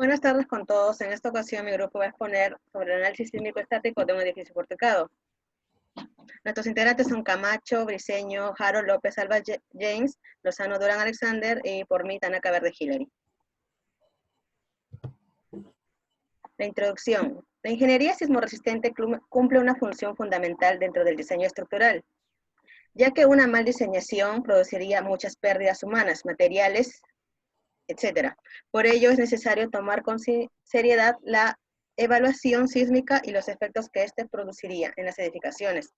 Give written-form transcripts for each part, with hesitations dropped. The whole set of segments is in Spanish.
Buenas tardes con todos. En esta ocasión mi grupo va a exponer sobre el análisis sísmico estático de un edificio fortificado. Nuestros integrantes son Camacho, Briceño, Harold López, Alba James, Lozano Durán Alexander y por mí Tanaka Verde Hillary. La introducción. La ingeniería sismorresistente cumple una función fundamental dentro del diseño estructural, ya que una mal diseñación produciría muchas pérdidas humanas, materiales, etc. Por ello es necesario tomar con seriedad la evaluación sísmica y los efectos que éste produciría en las edificaciones.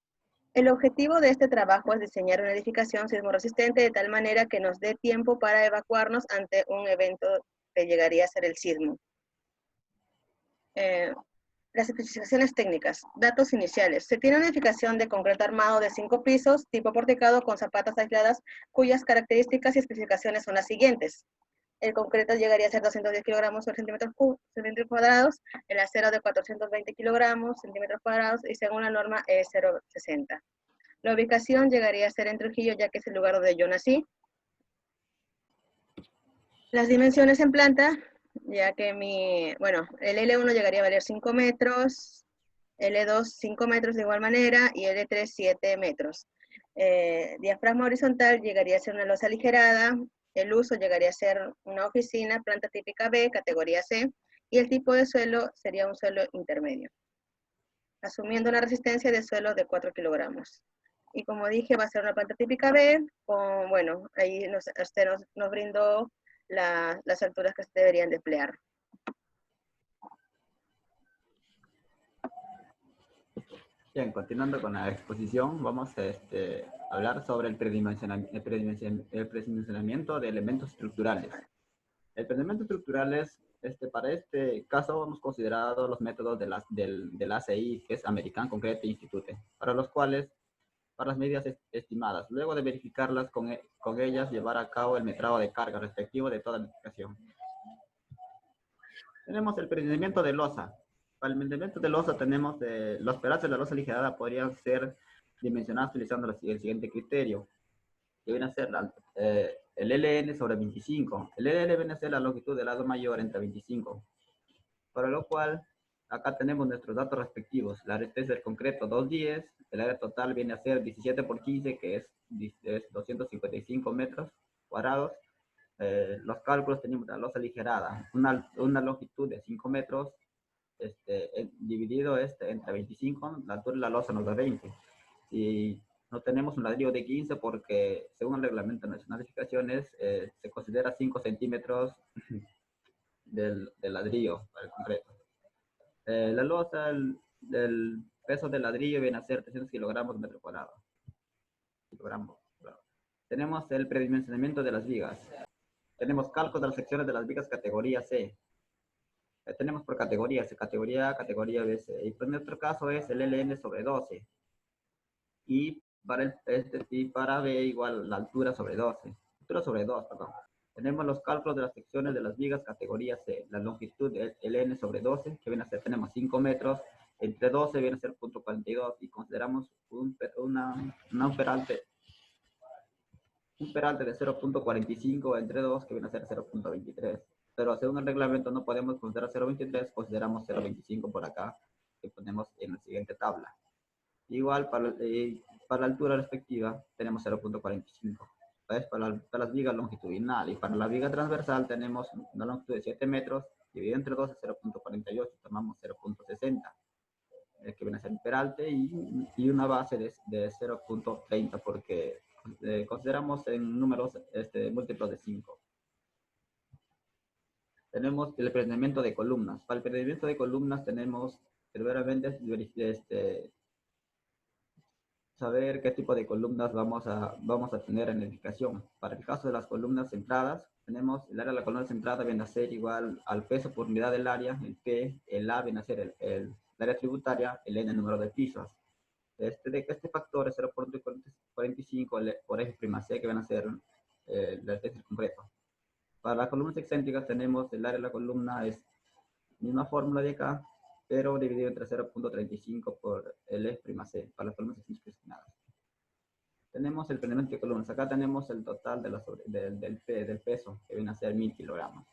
El objetivo de este trabajo es diseñar una edificación sismorresistente de tal manera que nos dé tiempo para evacuarnos ante un evento que llegaría a ser el sismo. Las especificaciones técnicas. Datos iniciales. Se tiene una edificación de concreto armado de 5 pisos, tipo porticado con zapatas aisladas, cuyas características y especificaciones son las siguientes. El concreto llegaría a ser 210 kilogramos por centímetros cuadrados, el acero de 420 kilogramos centímetros cuadrados y según la norma es 0,60. La ubicación llegaría a ser en Trujillo, ya que es el lugar donde yo nací. Las dimensiones en planta, ya que el L1 llegaría a valer 5 metros, L2 5 metros de igual manera y L3 7 metros. Diafragma horizontal llegaría a ser una losa aligerada, el uso llegaría a ser una oficina, planta típica B, categoría C, y el tipo de suelo sería un suelo intermedio, asumiendo una resistencia de suelo de 4 kilogramos. Y como dije, va a ser una planta típica B, ahí nos brindó las alturas que se deberían de emplear. Bien, continuando con la exposición, vamos a hablar sobre el predimensionamiento de elementos estructurales. El predimentos estructurales, para este caso, hemos considerado los métodos del ACI, que es American Concrete Institute, para los cuales, para las medidas estimadas, luego de verificarlas con ellas, llevar a cabo el metrado de carga respectivo de toda la edificación. Tenemos el predimensionamiento de losa. Para el predimensionamiento de losa tenemos los pedazos de la losa aligerada podrían ser dimensionados utilizando el siguiente criterio, que viene a ser el LN sobre 25. El LN viene a ser la longitud del lado mayor entre 25, para lo cual acá tenemos nuestros datos respectivos. La resistencia del concreto 210, el área total viene a ser 17 por 15, que es 255 metros cuadrados. Los cálculos tenemos la losa aligerada, una longitud de 5 metros, dividido entre 25, la altura de la losa nos da 20. Si no tenemos un ladrillo de 15 porque según el reglamento nacional de edificaciones se considera 5 centímetros del ladrillo para el concreto. La losa, el peso del ladrillo viene a ser 300 kilogramos metro cuadrado. Tenemos el predimensionamiento de las vigas. Tenemos cálculos de las secciones de las vigas categoría C. Tenemos por categorías, categoría A, categoría B, C. Y en nuestro caso es el LN sobre 12. Y para B igual la altura sobre 12. Altura sobre 2, perdón. Tenemos los cálculos de las secciones de las vigas categoría C. La longitud es LN sobre 12, que viene a ser, tenemos 5 metros. Entre 12 viene a ser 0.42 y consideramos un peralte de 0.45 entre 2, que viene a ser 0.23. Pero según el reglamento no podemos considerar 0.23, consideramos 0.25 por acá, que ponemos en la siguiente tabla. Igual para la altura respectiva tenemos 0.45. Para las vigas longitudinal y para la viga transversal tenemos una longitud de 7 metros, dividido entre 2 es 0.48, tomamos 0.60, que viene a ser un peralte, y una base de 0.30 porque consideramos en números múltiplos de 5. Tenemos el prendimiento de columnas. Para el prendimiento de columnas tenemos primeramente saber qué tipo de columnas vamos a tener en la edificación. Para el caso de las columnas centradas, tenemos el área de la columna centrada viene a ser igual al peso por unidad del área, el P, el A viene a ser el área tributaria, el N el número de pisos. Este factor es 0.45 por eje prima C, que van a ser la resistencia concreto. Para las columnas excéntricas tenemos el área de la columna, es misma fórmula de acá, pero dividido entre 0.35 por el eje prima C, para las columnas excéntricas. Tenemos el prendimiento de columnas. Acá tenemos el total del peso, que viene a ser 1000 kilogramos.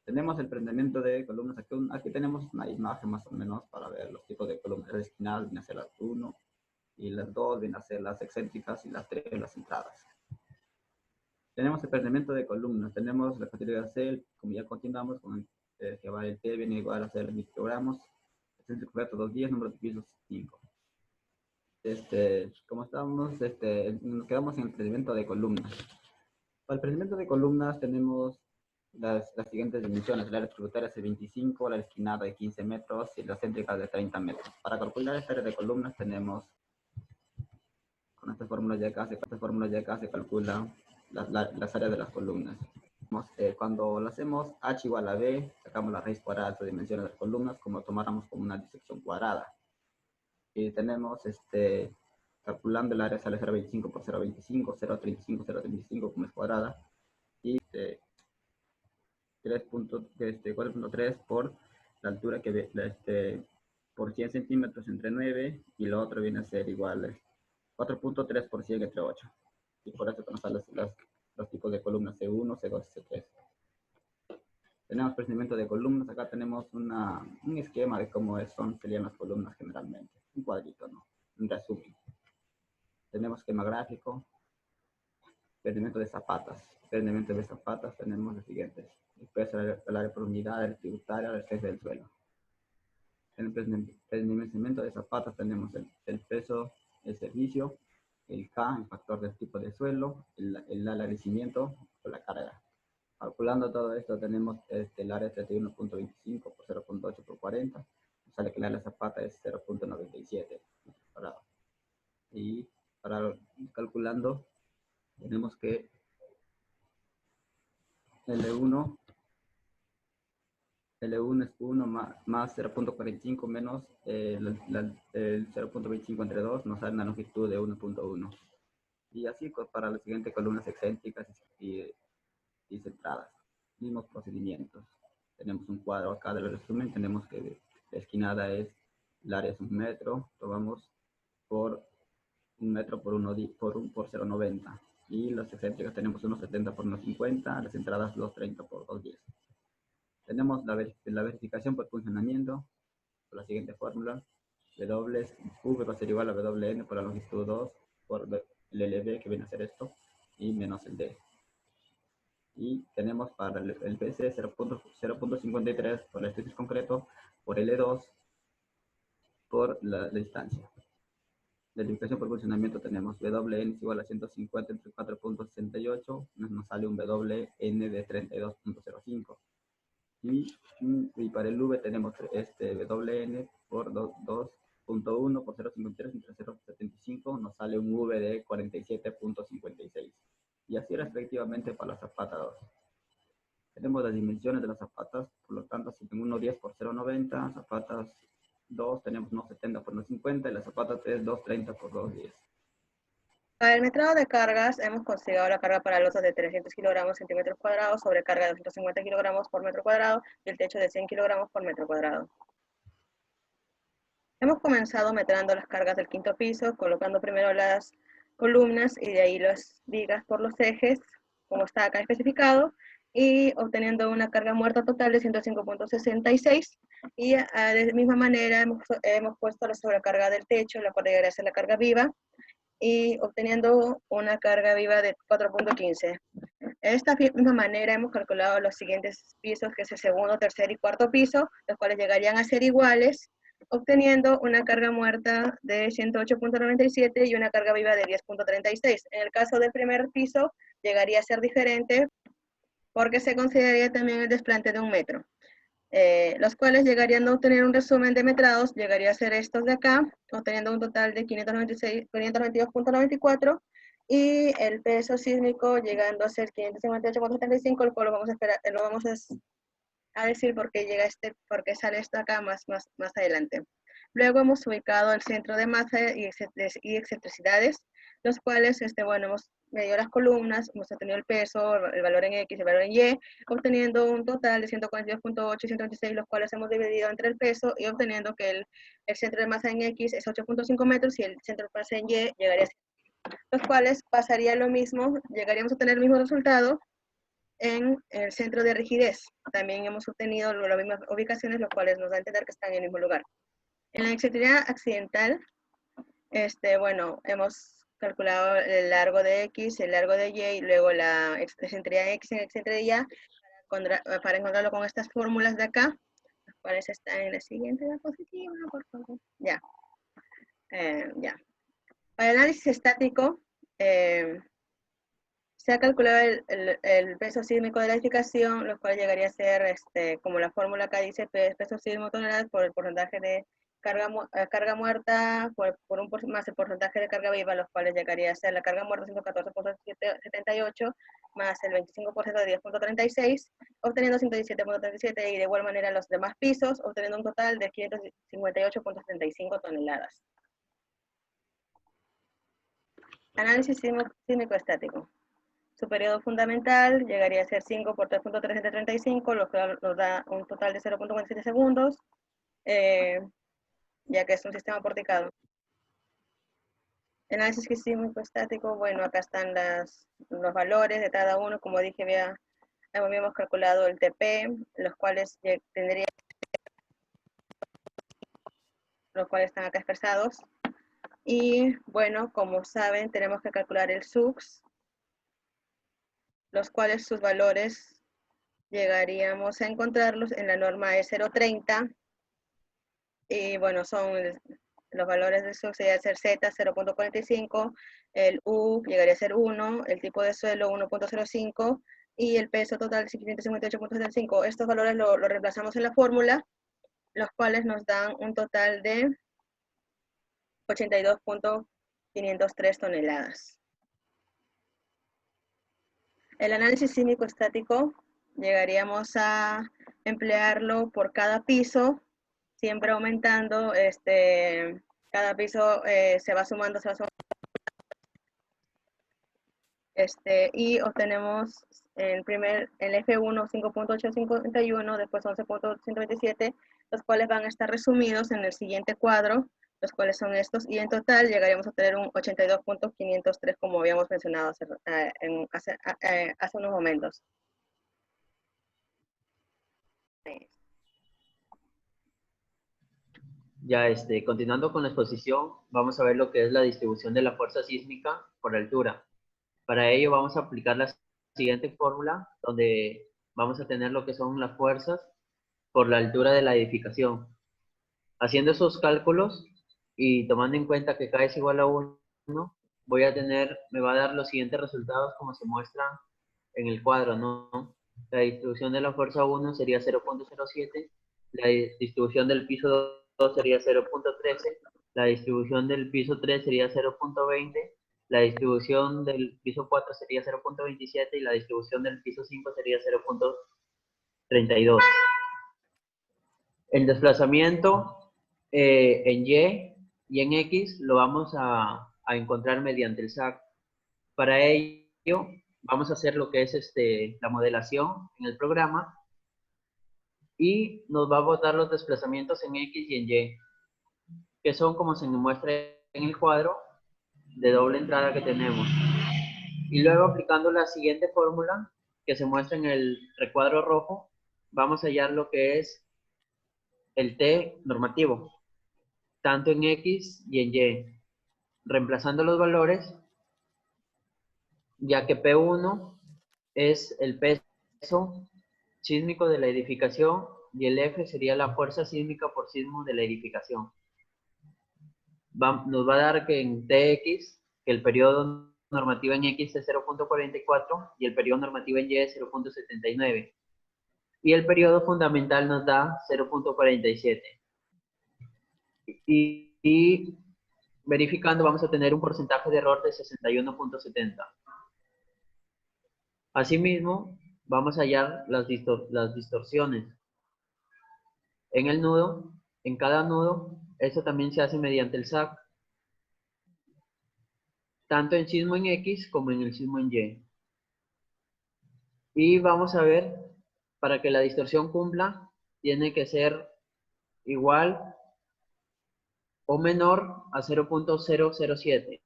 Tenemos el prendimiento de columnas. Aquí tenemos una imagen más o menos para ver los tipos de columnas. Las esquinadas vienen a ser las 1 y las 2 vienen a ser las excéntricas y las 3 las centradas. Tenemos el prendimiento de columnas. Tenemos la categoría C, como ya continuamos, con que va el T, viene igual a ser microgramos. Centro completo 210, número de pisos 5. Como estamos, nos quedamos en el prendimiento de columnas. Para el prendimiento de columnas tenemos las siguientes dimensiones: el área tributaria es de 25, la esquinada de 15 metros y la céntrica de 30 metros. Para calcular esta área de columnas tenemos, con estas fórmulas de acá se calculan las áreas de las columnas. Cuando lo hacemos h igual a b, sacamos la raíz cuadrada de las dimensiones de las columnas como tomáramos como una disección cuadrada. Y tenemos, calculando el área sale 0,25 por 0,25, 0,35, 0,35 como es cuadrada. Y 4.3 por la altura que por 100 centímetros entre 9 y lo otro viene a ser igual 4.3 por 100 entre 8. Y por eso nos salen los tipos de columnas C1, C2 y C3. Tenemos procedimiento de columnas. Acá tenemos un esquema de cómo serían las columnas generalmente. Un cuadrito, ¿no? Un resumen. Tenemos esquema gráfico. Procedimiento de zapatas. Procedimiento de zapatas tenemos los siguientes: el peso del área por unidad, el tributario, el jefe del suelo. En el procedimiento de zapatas tenemos el peso, el servicio, el K, el factor del tipo de suelo, el alargamiento o la carga. Calculando todo esto tenemos el área 31.25 por 0.8 por 40. Sale que el área zapata es 0.97. Y para calculando tenemos que L1 es 1 más 0.45 menos el 0.25 entre 2 nos da una longitud de 1.1. Y así para las siguientes columnas excéntricas y centradas. Mismos procedimientos. Tenemos un cuadro acá del resumen. Tenemos que la esquinada el área es 1 metro. Tomamos por 1 metro por 0.90. Y las excéntricas tenemos 1.70 por 1.50. Las centradas 2.30 por 2.10. Tenemos la verificación por funcionamiento, por la siguiente fórmula: V va a ser igual a WN por la longitud 2 por el LB, que viene a ser esto, y menos el D. Y tenemos para el PC 0.53 por el estudio concreto, por L2 por la distancia. La verificación por funcionamiento tenemos WN es igual a 150 entre 4.68, nos sale un WN de 32.05. Y para el V tenemos WN por 2.1 por 0.53 entre 0.75, nos sale un V de 47.56. Y así respectivamente para la zapata 2. Tenemos las dimensiones de las zapatas, por lo tanto, si tengo 1.10 por 0.90, zapatas 2 tenemos 1.70 por 1.50 y la zapata 3 2.30 por 2.10. Para el metrado de cargas, hemos considerado la carga para losas de 300 kilogramos centímetros cuadrados, sobrecarga de 250 kilogramos por metro cuadrado y el techo de 100 kilogramos por metro cuadrado. Hemos comenzado metrando las cargas del quinto piso, colocando primero las columnas y de ahí las vigas por los ejes, como está acá especificado, y obteniendo una carga muerta total de 105.66. Y de la misma manera hemos puesto la sobrecarga del techo, la cual debería ser la carga viva, y obteniendo una carga viva de 4.15. De esta misma manera hemos calculado los siguientes pisos, que es el segundo, tercer y cuarto piso, los cuales llegarían a ser iguales, obteniendo una carga muerta de 108.97 y una carga viva de 10.36. En el caso del primer piso, llegaría a ser diferente porque se consideraría también el desplante de 1 metro. Los cuales llegarían a obtener un resumen de metrados, llegaría a ser estos de acá, obteniendo un total de 592.94 y el peso sísmico llegando a ser 558.75, el cual lo vamos a esperar, lo vamos a decir porque llega porque sale esto acá más adelante. Luego hemos ubicado el centro de masa y excentricidades, los cuales, bueno, hemos medido las columnas, hemos obtenido el peso, el valor en X y el valor en Y, obteniendo un total de 142.8 y 126, los cuales hemos dividido entre el peso y obteniendo que el centro de masa en X es 8.5 metros y el centro de masa en Y llegaría a 7, los cuales pasaría lo mismo, llegaríamos a tener el mismo resultado en el centro de rigidez. También hemos obtenido las mismas ubicaciones, lo cual nos da a entender que están en el mismo lugar. En la excentricidad accidental, bueno, hemos calculado el largo de X, el largo de Y, y luego la excentricidad X en excentricidad Y, para encontrarlo con estas fórmulas de acá, las cuales están en la siguiente diapositiva, por favor. Ya. Ya. Para el análisis estático, se ha calculado el peso sísmico de la edificación, lo cual llegaría a ser, como la fórmula acá dice, peso sísmico toneladas por el porcentaje de carga muerta, más el porcentaje de carga viva, los cuales llegaría a ser la carga muerta 114.78, más el 25% de 10.36, obteniendo 117.37, y de igual manera los demás pisos, obteniendo un total de 558.75 toneladas. Análisis sísmico estático. Su periodo fundamental llegaría a ser 5 por 3.335, lo que nos da un total de 0.47 segundos, ya que es un sistema porticado. Análisis sísmico estático, bueno, acá están los valores de cada uno. Como dije, habíamos calculado el TP, los cuales están acá expresados. Y bueno, como saben, tenemos que calcular el SUX, los cuales sus valores llegaríamos a encontrarlos en la norma E030, y bueno, son los valores de SUX, sería ser Z 0.45, el U llegaría a ser 1, el tipo de suelo 1.05, y el peso total 558.75. Estos valores lo reemplazamos en la fórmula, los cuales nos dan un total de 82.503 toneladas. El análisis sísmico estático llegaríamos a emplearlo por cada piso, siempre aumentando, cada piso se va sumando, y obtenemos el F1 5.851, después 11.127, los cuales van a estar resumidos en el siguiente cuadro, los cuales son estos, y en total llegaríamos a tener un 82.503, como habíamos mencionado hace unos momentos. Ya, continuando con la exposición, vamos a ver lo que es la distribución de la fuerza sísmica por altura. Para ello vamos a aplicar la siguiente fórmula, donde vamos a tener lo que son las fuerzas por la altura de la edificación. Haciendo esos cálculos y tomando en cuenta que K es igual a 1, me va a dar los siguientes resultados como se muestran en el cuadro, ¿no? La distribución de la fuerza 1 sería 0.07, la distribución del piso 2 sería 0.13, la distribución del piso 3 sería 0.20, la distribución del piso 4 sería 0.27 y la distribución del piso 5 sería 0.32. El desplazamiento en Y en X lo vamos a encontrar mediante el SAC. Para ello vamos a hacer lo que es la modelación en el programa y nos va a botar los desplazamientos en X y en Y, que son como se nos muestra en el cuadro de doble entrada que tenemos. Y luego aplicando la siguiente fórmula que se muestra en el recuadro rojo, vamos a hallar lo que es el T normativo, tanto en X y en Y, reemplazando los valores, ya que P1 es el peso sísmico de la edificación y el F sería la fuerza sísmica por sismo de la edificación. Nos va a dar que en TX, que el periodo normativo en X es 0.44 y el periodo normativo en Y es 0.79. Y el periodo fundamental nos da 0.47. Y verificando vamos a tener un porcentaje de error de 61.70. Asimismo, vamos a hallar las distorsiones. En el nudo, en cada nudo, eso también se hace mediante el SAC, tanto en sismo en X como en el sismo en Y. Y vamos a ver, para que la distorsión cumpla, tiene que ser igual o menor a 0.007.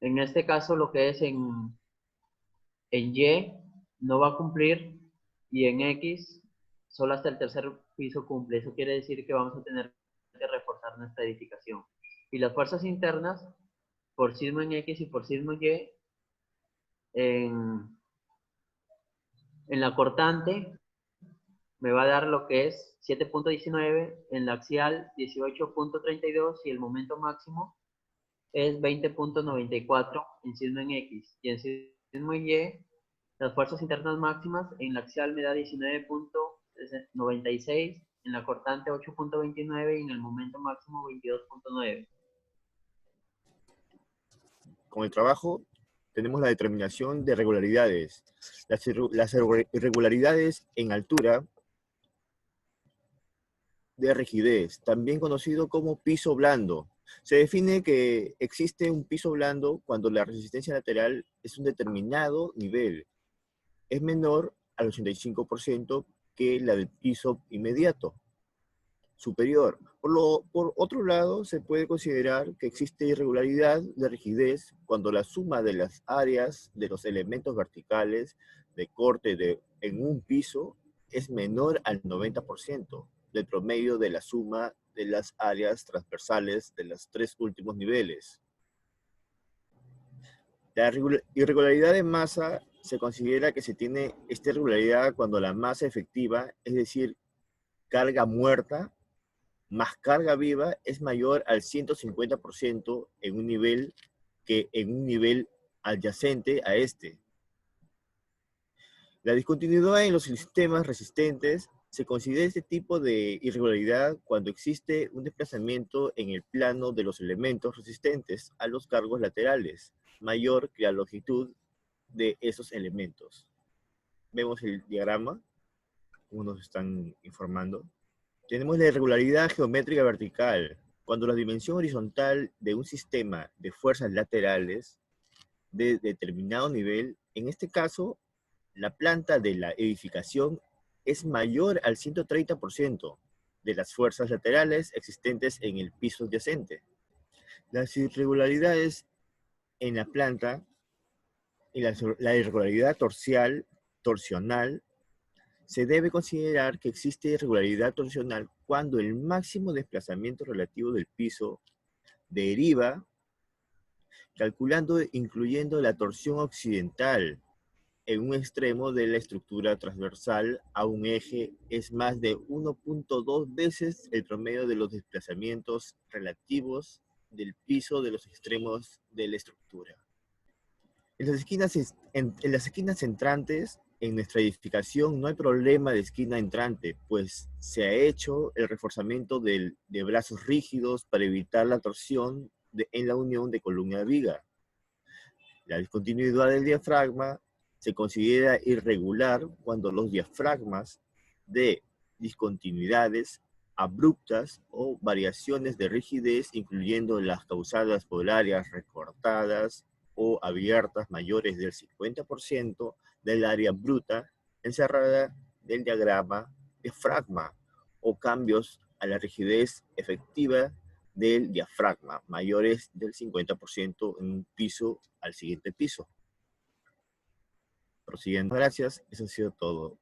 En este caso, lo que es en Y no va a cumplir y en X solo hasta el tercer piso cumple. Eso quiere decir que vamos a tener que reforzar nuestra edificación. Y las fuerzas internas, por sismo en X y por sismo Y, en la cortante me va a dar lo que es 7.19, en la axial 18.32 y el momento máximo es 20.94 en sismo en X. Y en sismo en Y, las fuerzas internas máximas en la axial me da 19.96, en la cortante 8.29 y en el momento máximo 22.9. Con el trabajo tenemos la determinación de regularidades. Las irregularidades en altura de rigidez, también conocido como piso blando. Se define que existe un piso blando cuando la resistencia lateral es un determinado nivel. Es menor al 85% que la del piso inmediato superior. Por otro lado, se puede considerar que existe irregularidad de rigidez cuando la suma de las áreas de los elementos verticales de corte en un piso es menor al 90% del promedio de la suma de las áreas transversales de los tres últimos niveles. La irregularidad de masa se considera que se tiene esta irregularidad cuando la masa efectiva, es decir, carga muerta, más carga viva es mayor al 150% en un nivel que en un nivel adyacente a este. La discontinuidad en los sistemas resistentes se considera este tipo de irregularidad cuando existe un desplazamiento en el plano de los elementos resistentes a los cargos laterales, mayor que la longitud de esos elementos. Vemos el diagrama, como nos están informando. Tenemos la irregularidad geométrica vertical, cuando la dimensión horizontal de un sistema de fuerzas laterales de determinado nivel, en este caso, la planta de la edificación es mayor al 130% de las fuerzas laterales existentes en el piso adyacente. Las irregularidades en la planta y la irregularidad torsional, se debe considerar que existe irregularidad torsional cuando el máximo desplazamiento relativo del piso deriva, calculando incluyendo la torsión occidental en un extremo de la estructura transversal a un eje, es más de 1.2 veces el promedio de los desplazamientos relativos del piso de los extremos de la estructura. En las esquinas entrantes, en nuestra edificación no hay problema de esquina entrante, pues se ha hecho el reforzamiento de brazos rígidos para evitar la torsión en la unión de columna viga. La discontinuidad del diafragma se considera irregular cuando los diafragmas de discontinuidades abruptas o variaciones de rigidez, incluyendo las causadas por áreas recortadas o abiertas mayores del 50% del área bruta encerrada del diagrama diafragma, o cambios a la rigidez efectiva del diafragma mayores del 50% en un piso al siguiente piso. Prosiguiendo, gracias, eso ha sido todo.